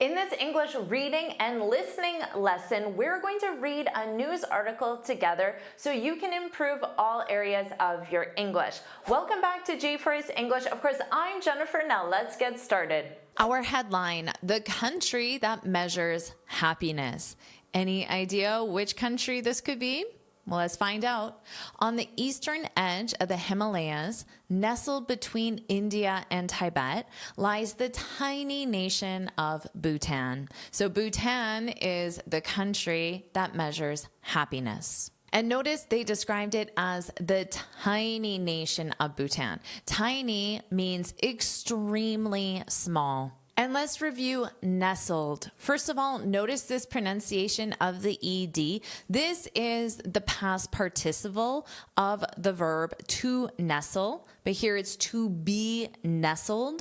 In this English reading and listening lesson, we're going to read a news article together so you can improve all areas of your English. Welcome back to JForrest English. Of course, I'm Jennifer. Now let's get started. Our headline, the country that measures happiness. Any idea which country this could be? Well, let's find out. On the eastern edge of the Himalayas, nestled between India and Tibet, lies the tiny nation of Bhutan. So Bhutan is the country that measures happiness. And notice they described it as the tiny nation of Bhutan. Tiny means extremely small. And let's review nestled. First of all, notice this pronunciation of the ED. This is the past participle of the verb to nestle, but here it's to be nestled,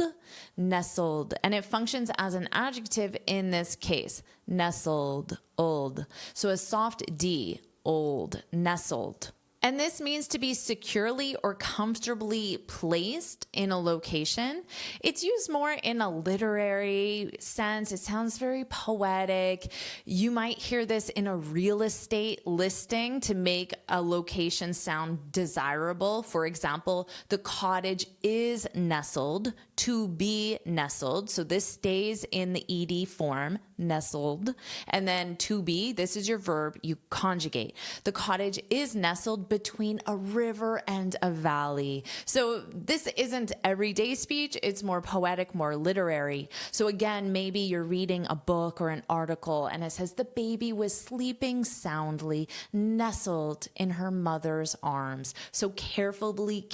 nestled. And it functions as an adjective in this case, nestled, old. So a soft D, old, nestled. And this means to be securely or comfortably placed in a location. It's used more in a literary sense. It sounds very poetic. You might hear this in a real estate listing to make a location sound desirable. For example, the cottage is nestled, to be nestled. So this stays in the ED form, nestled. And then to be, this is your verb, you conjugate. The cottage is nestled between a river and a valley. So this isn't everyday speech, it's more poetic, more literary. So again, maybe you're reading a book or an article and it says the baby was sleeping soundly, nestled in her mother's arms. So carefully,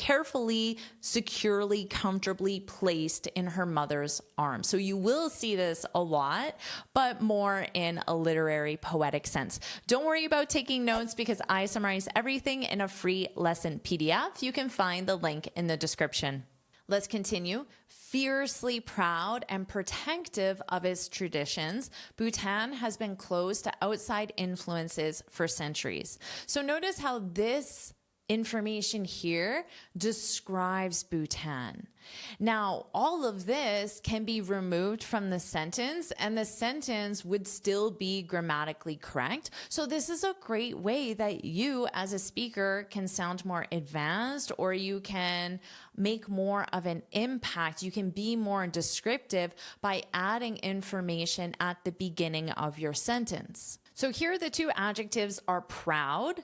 securely, comfortably placed in her mother's arms. So you will see this a lot, but more in a literary, poetic sense. Don't worry about taking notes because I summarize everything in a free lesson PDF. You can find the link in the description. Let's continue. Fiercely proud and protective of its traditions, Bhutan has been closed to outside influences for centuries. So notice how this information here describes Bhutan. Now, all of this can be removed from the sentence and the sentence would still be grammatically correct. So this is a great way that you as a speaker can sound more advanced, or you can make more of an impact. You can be more descriptive by adding information at the beginning of your sentence. So here the two adjectives are proud.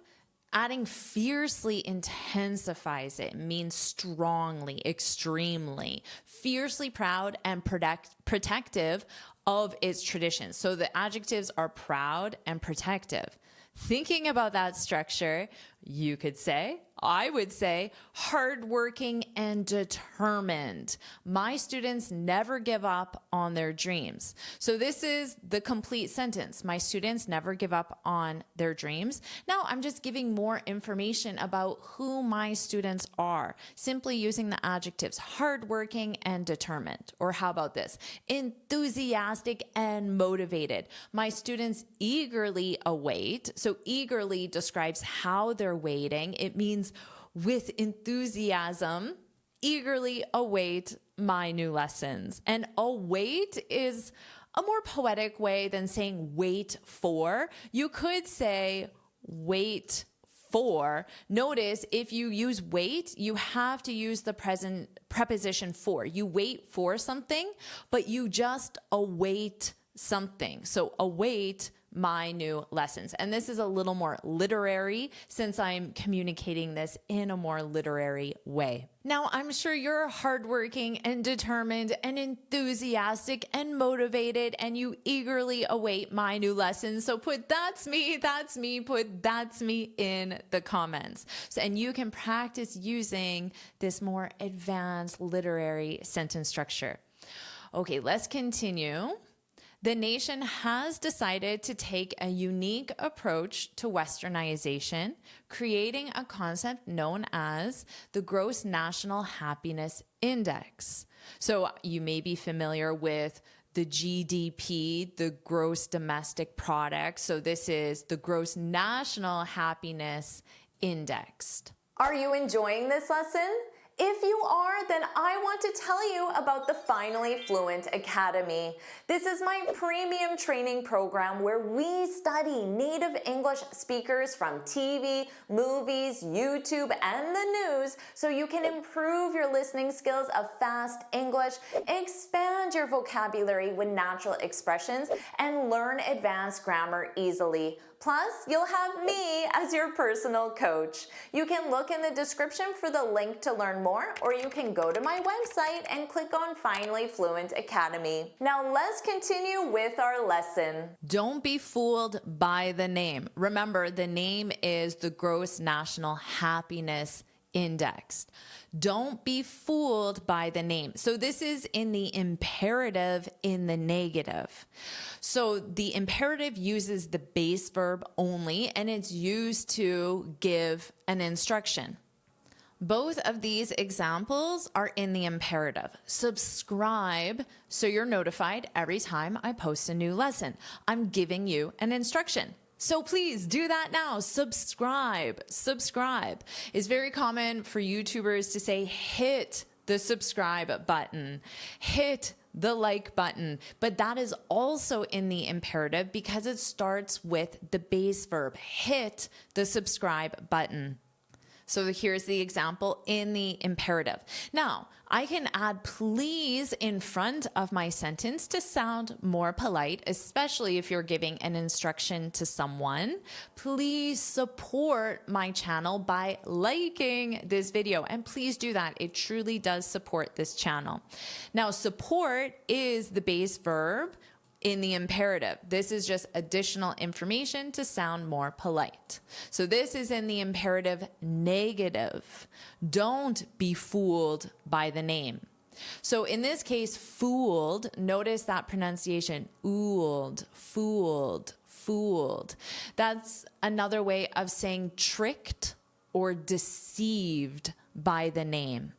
Adding fiercely intensifies it, means strongly, extremely, fiercely proud and protective of its traditions. So the adjectives are proud and protective. Thinking about that structure, you could say, I would say, hardworking and determined. My students never give up on their dreams. So this is the complete sentence. My students never give up on their dreams. Now I'm just giving more information about who my students are, simply using the adjectives hardworking and determined. Or how about this? Enthusiastic and motivated. My students eagerly await. So eagerly describes how they're waiting. It means with enthusiasm, eagerly await my new lessons. And await is a more poetic way than saying wait for. You could say wait for. Notice if you use wait, you have to use the present preposition for. You wait for something, but you just await something. So await my new lessons. And this is a little more literary since I'm communicating this in a more literary way. Now, I'm sure you're hardworking and determined and enthusiastic and motivated and you eagerly await my new lessons. So put that's me, put that's me in the comments. So, and you can practice using this more advanced literary sentence structure. Okay, let's continue. The nation has decided to take a unique approach to Westernization, creating a concept known as the Gross National Happiness Index. So you may be familiar with the GDP, the Gross Domestic Product. So this is the Gross National Happiness Index. Are you enjoying this lesson? If you are, then I want to tell you about the Finally Fluent Academy. This is my premium training program where we study native English speakers from TV, movies, YouTube, and the news so you can improve your listening skills of fast English, expand your vocabulary with natural expressions, and learn advanced grammar easily. Plus, you'll have me as your personal coach. You can look in the description for the link to learn more, or you can go to my website and click on Finally Fluent Academy. Now let's continue with our lesson. Don't be fooled by the name. Remember, the name is the gross national happiness index. Don't be fooled by the name. So this is in the imperative in the negative. So the imperative uses the base verb only, and it's used to give an instruction. Both of these examples are in the imperative. Subscribe so you're notified every time I post a new lesson. I'm giving you an instruction. So please do that now. Subscribe. Subscribe. It's very common for YouTubers to say, hit the subscribe button, hit the like button, but that is also in the imperative because it starts with the base verb, hit the subscribe button. So here's the example in the imperative. Now, I can add please in front of my sentence to sound more polite, especially if you're giving an instruction to someone. Please support my channel by liking this video, and please do that. It truly does support this channel. Now, support is the base verb in the imperative. This is just additional information to sound more polite. So this is in the imperative negative. Don't be fooled by the name. So in this case, fooled, notice that pronunciation, ooled, fooled, fooled. That's another way of saying tricked or deceived by the name.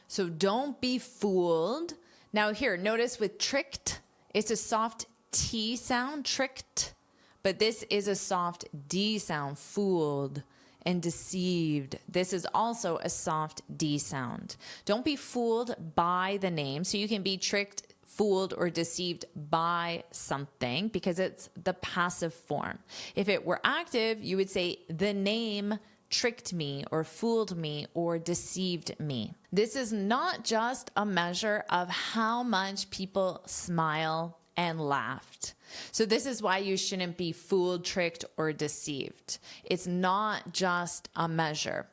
So don't be fooled. Now here, notice with tricked, it's a soft T sound, tricked, but this is a soft D sound, fooled, and deceived. This is also a soft D sound. Don't be fooled by the name. So you can be tricked, fooled, or deceived by something because it's the passive form. If it were active, you would say the name tricked me or fooled me or deceived me. This is not just a measure of how much people smile and laughed. So this is why you shouldn't be fooled, tricked, or deceived. It's not just a measure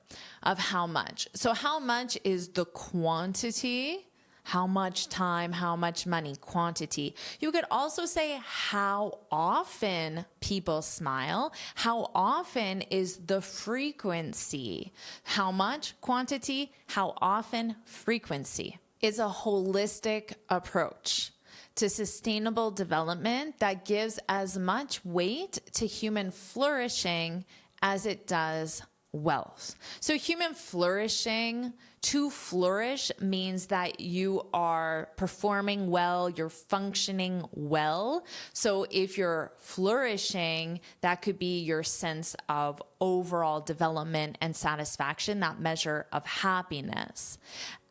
of how much. So how much is the quantity? How much time, how much money, quantity. You could also say how often people smile. How often is the frequency? How much, quantity, how often, frequency. It's a holistic approach to sustainable development that gives as much weight to human flourishing as it does wealth. So human flourishing, to flourish means that you are performing well, you're functioning well. So if you're flourishing, that could be your sense of overall development and satisfaction, that measure of happiness,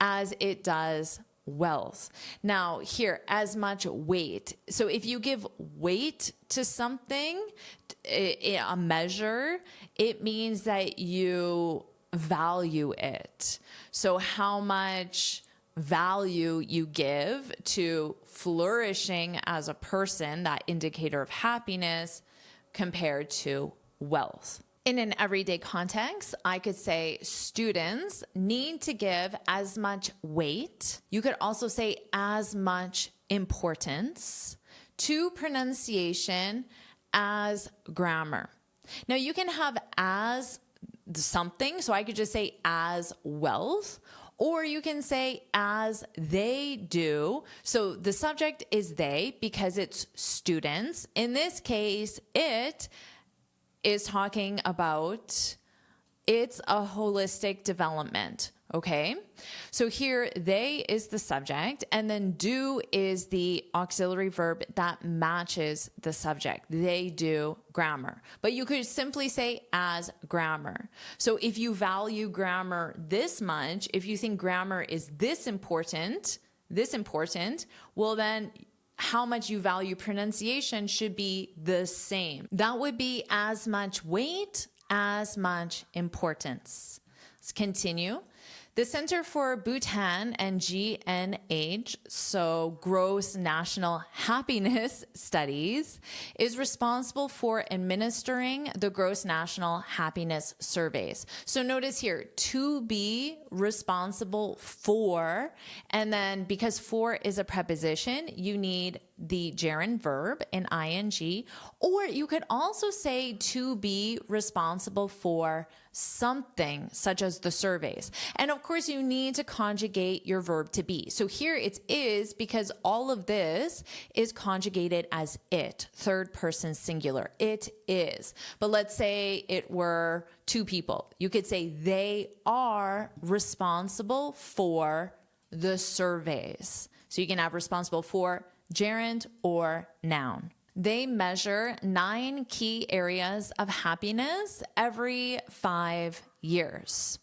as it does wealth. Now here, as much weight. So if you give weight to something, a measure, it means that you value it. So how much value you give to flourishing as a person, that indicator of happiness, compared to wealth. In an everyday context, I could say students need to give as much weight. You could also say as much importance to pronunciation as grammar. Now you can have as something, so I could just say as wealth, or you can say as they do. So the subject is they because it's students. In this case, it is talking about it's a holistic development Okay, so here they is the subject, and then do is the auxiliary verb that matches the subject. They do grammar, but you could simply say as grammar. So if you value grammar this much, if you think grammar is this important, well then how much you value pronunciation should be the same. That would be as much weight, as much importance. Let's continue. The Center for Bhutan and GNH, so Gross National Happiness Studies, is responsible for administering the Gross National Happiness Surveys. So notice here, to be responsible for, and then because for is a preposition, you need the gerund verb in ing, or you could also say to be responsible for something such as the surveys. And of course you need to conjugate your verb to be. So here it is because all of this is conjugated as it, third person singular. It is. But let's say it were two people. You could say they are responsible for the surveys. So you can have responsible for gerund or noun. They measure 9 key areas of happiness every 5 years.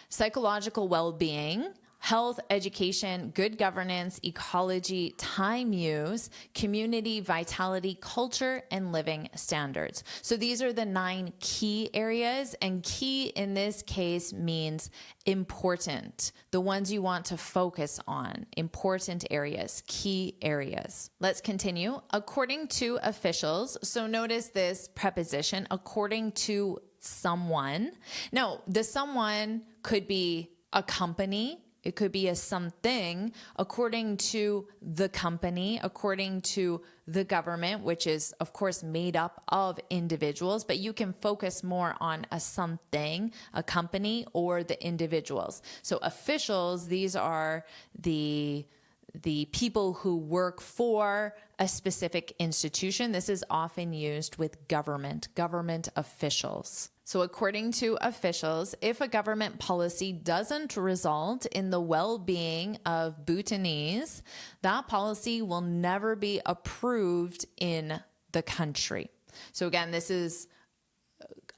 Psychological well-being, health, education, good governance, ecology, time use, community, vitality, culture, and living standards. So these are the 9 key areas, and key in this case means important, the ones you want to focus on, important areas, key areas. Let's continue. According to officials, so notice this preposition, according to someone. Now, the someone could be a company, it could be a something, according to the company, according to the government, which is, of course, made up of individuals, but you can focus more on a something, a company, or the individuals. So officials, these are the people who work for a specific institution. This is often used with government officials. So according to officials, if a government policy doesn't result in the well-being of Bhutanese, that policy will never be approved in the country. So again, this is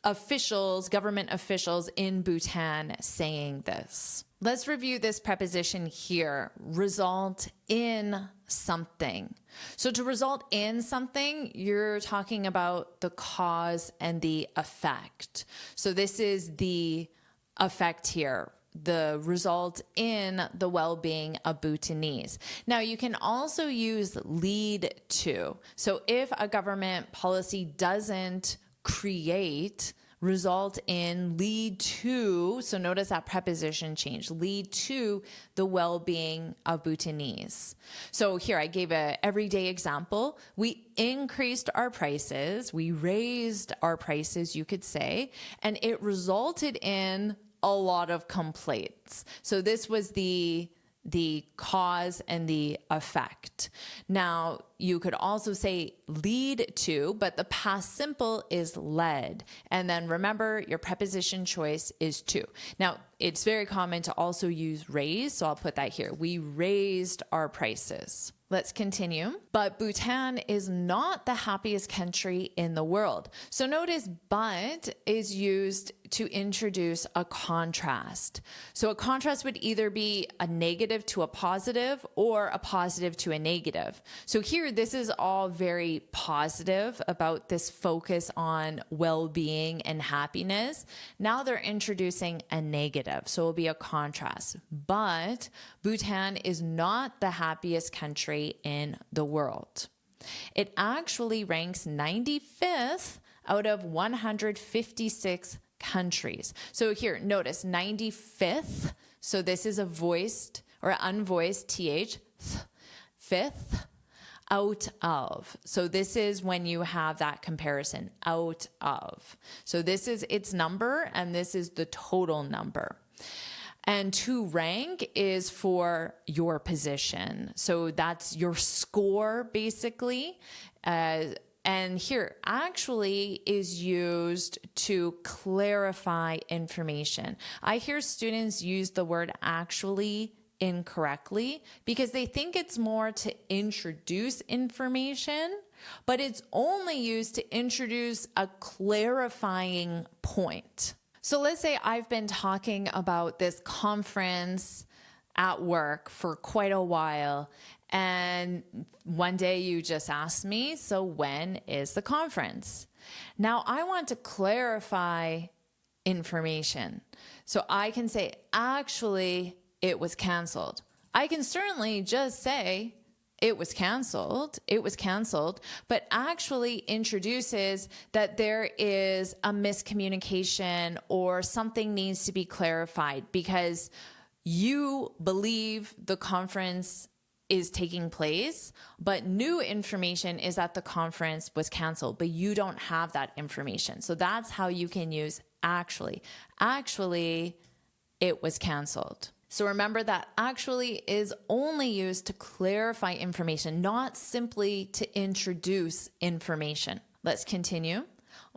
officials, government officials in Bhutan saying this. Let's review this preposition here, result in something. So to result in something, you're talking about the cause and the effect. So this is the effect here, the result in the well-being of Bhutanese. Now, you can also use lead to. So if a government policy doesn't create, result in, lead to, so notice that preposition change, lead to the well-being of Bhutanese. So here I gave an everyday example. We increased our prices, we raised our prices, you could say, and it resulted in a lot of complaints. So this was the cause and the effect. Now, you could also say lead to, but the past simple is led. And then remember, your preposition choice is to. Now, it's very common to also use raise, so I'll put that here. We raised our prices. Let's continue. But Bhutan is not the happiest country in the world. So notice but is used to introduce a contrast. So a contrast would either be a negative to a positive or a positive to a negative. So here, this is all very positive about this focus on well-being and happiness. Now they're introducing a negative, so it'll be a contrast. But Bhutan is not the happiest country in the world. It actually ranks 95th out of 156 countries. So here, notice 95th. So this is a voiced or unvoiced th, fifth, out of. So this is when you have that comparison, out of. So this is its number and this is the total number. And to rank is for your position. So that's your score basically. And here, actually is used to clarify information. I hear students use the word actually incorrectly because they think it's more to introduce information, but it's only used to introduce a clarifying point. So let's say I've been talking about this conference at work for quite a while, and one day you just asked me, so when is the conference? Now I want to clarify information. So I can say, actually, it was canceled. I can certainly just say, it was canceled, but actually introduces that there is a miscommunication or something needs to be clarified because you believe the conference is taking place, but new information is that the conference was canceled, but you don't have that information. So that's how you can use actually. Actually, it was canceled. So remember that actually is only used to clarify information, not simply to introduce information. Let's continue.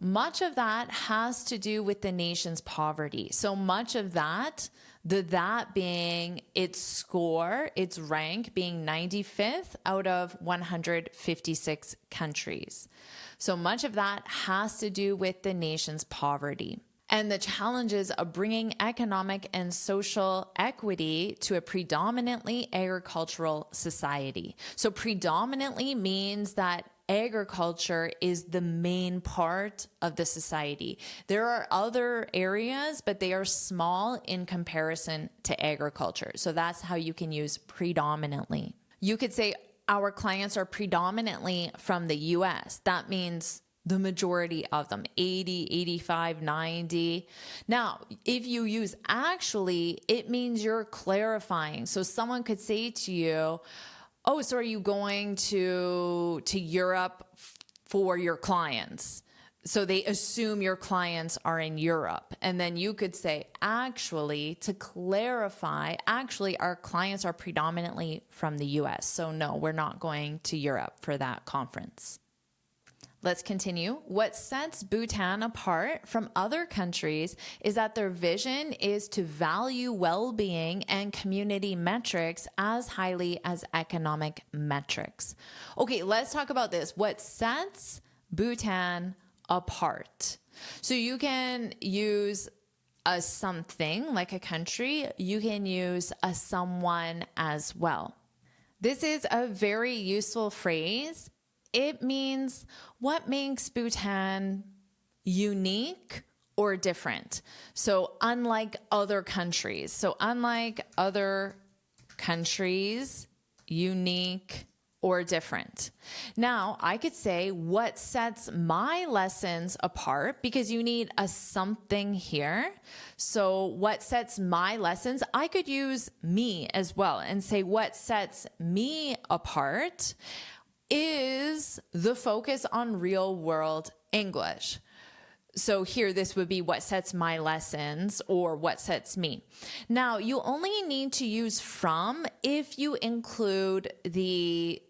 Much of that has to do with the nation's poverty. So much of that, that being its score, its rank being 95th out of 156 countries. So much of that has to do with the nation's poverty and the challenges of bringing economic and social equity to a predominantly agricultural society. So predominantly means that agriculture is the main part of the society. There are other areas, but they are small in comparison to agriculture. So that's how you can use predominantly. You could say our clients are predominantly from the US. That means the majority of them, 80, 85, 90. Now, if you use actually, it means you're clarifying. So someone could say to you, oh, so are you going to Europe for your clients? So they assume your clients are in Europe. And then you could say, actually, to clarify, actually, our clients are predominantly from the US. So no, we're not going to Europe for that conference. Let's continue. What sets Bhutan apart from other countries is that their vision is to value well-being and community metrics as highly as economic metrics. Okay, let's talk about this. What sets Bhutan apart? So you can use a something like a country. You can use a someone as well. This is a very useful phrase. It means what makes Bhutan unique or different. So unlike other countries. So unlike other countries, unique or different. Now, I could say what sets my lessons apart, because you need a something here. So what sets my lessons, I could use me as well and say what sets me apart is the focus on real world English. So here, this would be what sets my lessons or what sets me. Now, you only need to use from if you include the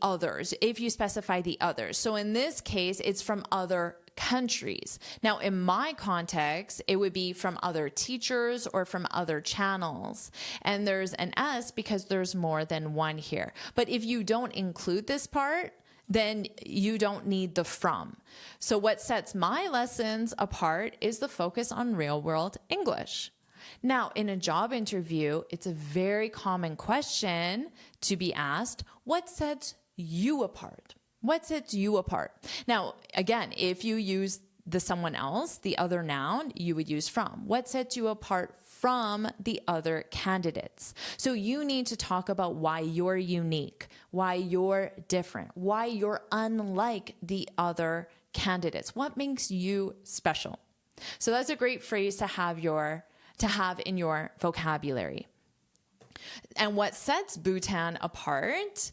others, if you specify the others. So in this case, it's from other countries. Now, in my context, it would be from other teachers or from other channels. And there's an S because there's more than one here. But if you don't include this part, then you don't need the from. So what sets my lessons apart is the focus on real world English. Now, in a job interview, it's a very common question to be asked, what sets you apart? What sets you apart? Now, again, if you use the someone else, the other noun, you would use from. What sets you apart from the other candidates? So you need to talk about why you're unique, why you're different, why you're unlike the other candidates. What makes you special? So that's a great phrase to have in your vocabulary. And what sets Bhutan apart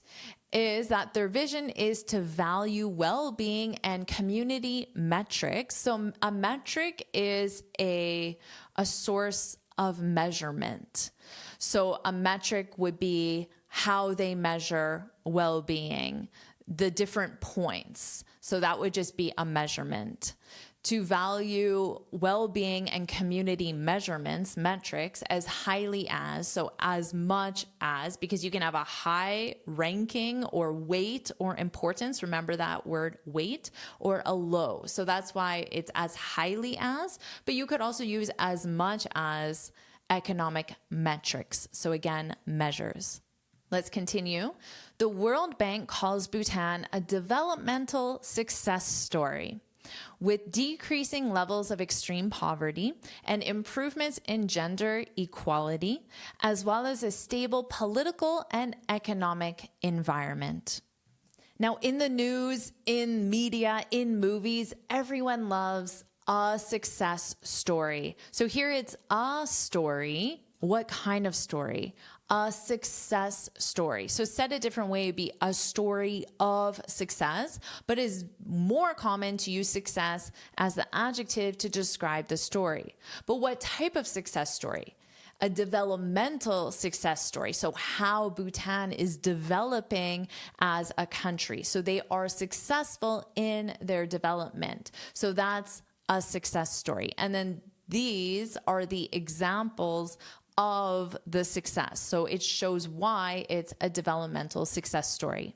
is that their vision is to value well-being and community metrics. So a metric is a source of measurement. So a metric would be how they measure well-being. the different points. So that would just be a measurement. To value well-being and community metrics as highly as, so as much as, because you can have a high ranking or weight or importance, remember that word weight, or a low. So that's why it's as highly as, but you could also use as much as economic metrics. So again, measures. Let's continue. The World Bank calls Bhutan a developmental success story. With decreasing levels of extreme poverty and improvements in gender equality, as well as a stable political and economic environment. Now, in the news, in media, in movies, everyone loves a success story. So here it's a story. What kind of story? A success story. So said a different way, it'd be a story of success, but it's more common to use success as the adjective to describe the story. But what type of success story? A developmental success story. So how Bhutan is developing as a country. So they are successful in their development. So that's a success story. And then these are the examples of the success. So it shows why it's a developmental success story.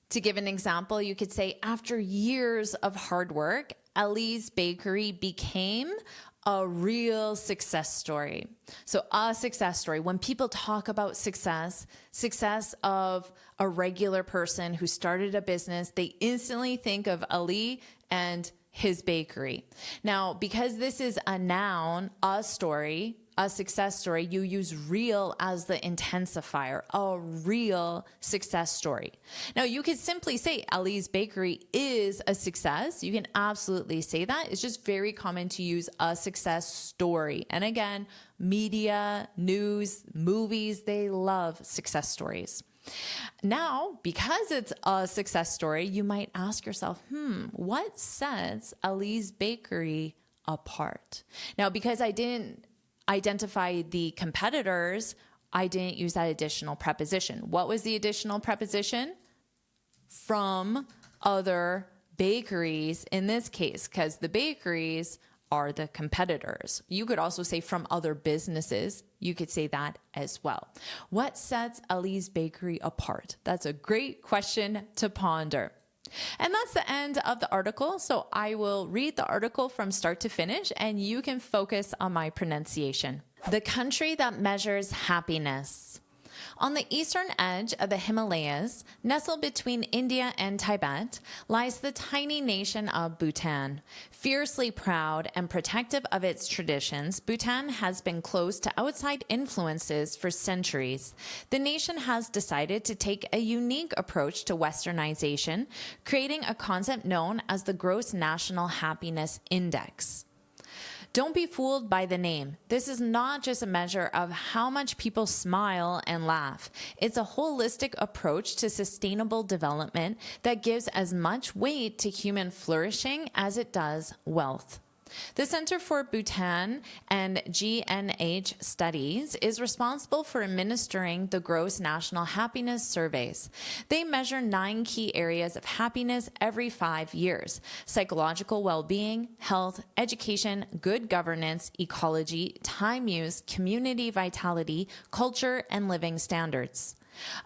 To give an example, you could say, after years of hard work, Ellie's Bakery became a real success story. So a success story, when people talk about success of a regular person who started a business, they instantly think of Ali and his bakery. Now, because this is a noun, a story, a success story, you use real as the intensifier, a real success story. Now, you could simply say Ellie's Bakery is a success. You can absolutely say that. It's just very common to use a success story. And again, media, news, movies, they love success stories. Now, because it's a success story, you might ask yourself, what sets Ellie's Bakery apart? Now, because I didn't identify the competitors, I didn't use that additional preposition. What was the additional preposition? From other bakeries in this case, because the bakeries are the competitors. You could also say from other businesses. You could say that as well. What sets Ellie's Bakery apart? That's a great question to ponder. And that's the end of the article. So I will read the article from start to finish, and you can focus on my pronunciation. The country that measures happiness. On the eastern edge of the Himalayas, nestled between India and Tibet, lies the tiny nation of Bhutan. Fiercely proud and protective of its traditions, Bhutan has been close to outside influences for centuries. The nation has decided to take a unique approach to westernization, creating a concept known as the Gross National Happiness Index. Don't be fooled by the name. This is not just a measure of how much people smile and laugh. It's a holistic approach to sustainable development that gives as much weight to human flourishing as it does wealth. The Center for Bhutan and GNH Studies is responsible for administering the Gross National Happiness Surveys. They measure 9 key areas of happiness every 5 years: psychological well-being, health, education, good governance, ecology, time use, community vitality, culture, and living standards.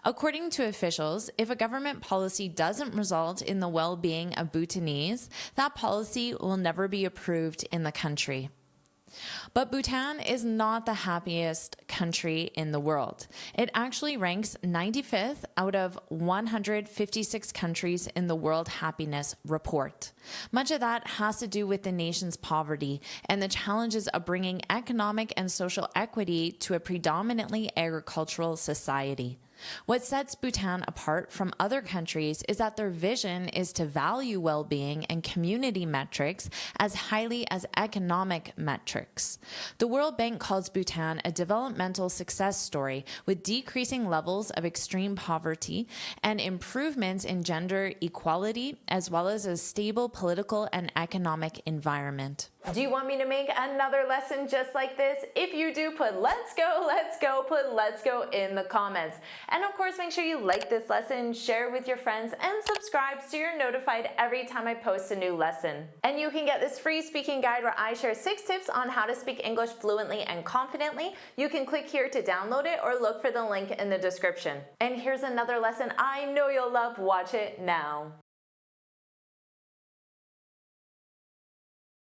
According to officials, if a government policy doesn't result in the well-being of Bhutanese, that policy will never be approved in the country. But Bhutan is not the happiest country in the world. It actually ranks 95th out of 156 countries in the World Happiness Report. Much of that has to do with the nation's poverty and the challenges of bringing economic and social equity to a predominantly agricultural society. What sets Bhutan apart from other countries is that their vision is to value well-being and community metrics as highly as economic metrics. The World Bank calls Bhutan a developmental success story with decreasing levels of extreme poverty and improvements in gender equality, as well as a stable political and economic environment. Do you want me to make another lesson just like this? If you do, put let's go, put let's go in the comments. And of course, make sure you like this lesson, share it with your friends, and subscribe so you're notified every time I post a new lesson. And you can get this free speaking guide where I share 6 tips on how to speak English fluently and confidently. You can click here to download it or look for the link in the description. And here's another lesson I know you'll love. Watch it now.